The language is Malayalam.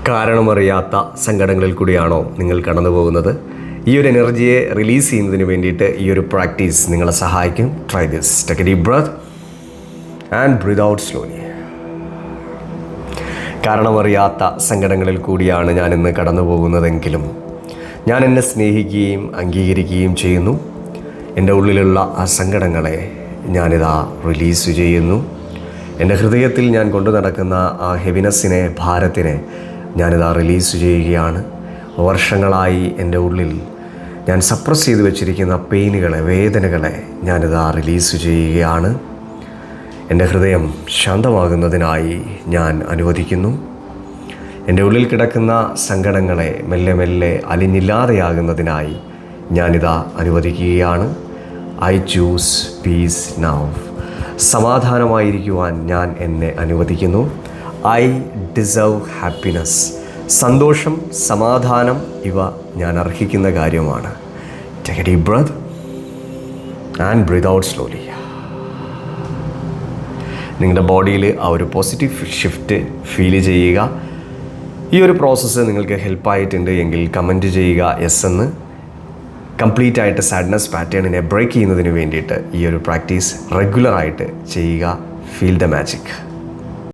കാരണമറിയാത്ത സങ്കടങ്ങളിൽ കൂടിയാണോ നിങ്ങൾ കടന്നു പോകുന്നത്? ഈ ഒരു എനർജിയെ റിലീസ് ചെയ്യുന്നതിന് വേണ്ടിയിട്ട് ഈ ഒരു പ്രാക്ടീസ് നിങ്ങളെ സഹായിക്കും. Try this. Take a deep breath and breathe out slowly. കാരണമറിയാത്ത സങ്കടങ്ങളിൽ കൂടിയാണ് ഞാൻ ഇന്ന് കടന്നു പോകുന്നതെങ്കിലും ഞാൻ എന്നെ സ്നേഹിക്കുകയും അംഗീകരിക്കുകയും ചെയ്യുന്നു. എൻ്റെ ഉള്ളിലുള്ള ആ സങ്കടങ്ങളെ ഞാനിതാ റിലീസ് ചെയ്യുന്നു. എൻ്റെ ഹൃദയത്തിൽ ഞാൻ കൊണ്ടു നടക്കുന്ന ആ ഹെവിനെസ്സിനെ, ഭാരത്തിനെ ഞാനിതാ റിലീസ് ചെയ്യുകയാണ്. വർഷങ്ങളായി എൻ്റെ ഉള്ളിൽ ഞാൻ സപ്രസ് ചെയ്ത് വെച്ചിരിക്കുന്ന പെയിനുകളെ, വേദനകളെ ഞാനിതാ റിലീസ് ചെയ്യുകയാണ്. എൻ്റെ ഹൃദയം ശാന്തമാകുന്നതിനായി ഞാൻ അനുവദിക്കുന്നു. എൻ്റെ ഉള്ളിൽ കിടക്കുന്ന സങ്കടങ്ങളെ മെല്ലെ മെല്ലെ അലിഞ്ഞില്ലാതെയാകുന്നതിനായി ഞാനിതാ അനുവദിക്കുകയാണ്. I choose peace now. സമാധാനമായിരിക്കുവാൻ ഞാൻ എന്നെ അനുവദിക്കുന്നു. I deserve happiness. സന്തോഷം, സമാധാനം ഇവ ഞാൻ അർഹിക്കുന്ന കാര്യമാണ്. Take a deep breath and breathe out slowly. നിങ്ങളുടെ ബോഡിയിൽ ആ ഒരു പോസിറ്റീവ് ഷിഫ്റ്റ് ഫീൽ ചെയ്യുക. ഈ ഒരു പ്രോസസ്സ് നിങ്ങൾക്ക് ഹെൽപ്പായിട്ടുണ്ട് എങ്കിൽ കമൻറ്റ് ചെയ്യുക യെസ് എന്ന്. കംപ്ലീറ്റ് ആയിട്ട് സാഡ്നെസ് പാറ്റേണിനെ ബ്രേക്ക് ചെയ്യുന്നതിന് വേണ്ടിയിട്ട് ഈ ഒരു പ്രാക്ടീസ് റെഗുലറായിട്ട് ചെയ്യുക. Feel the magic.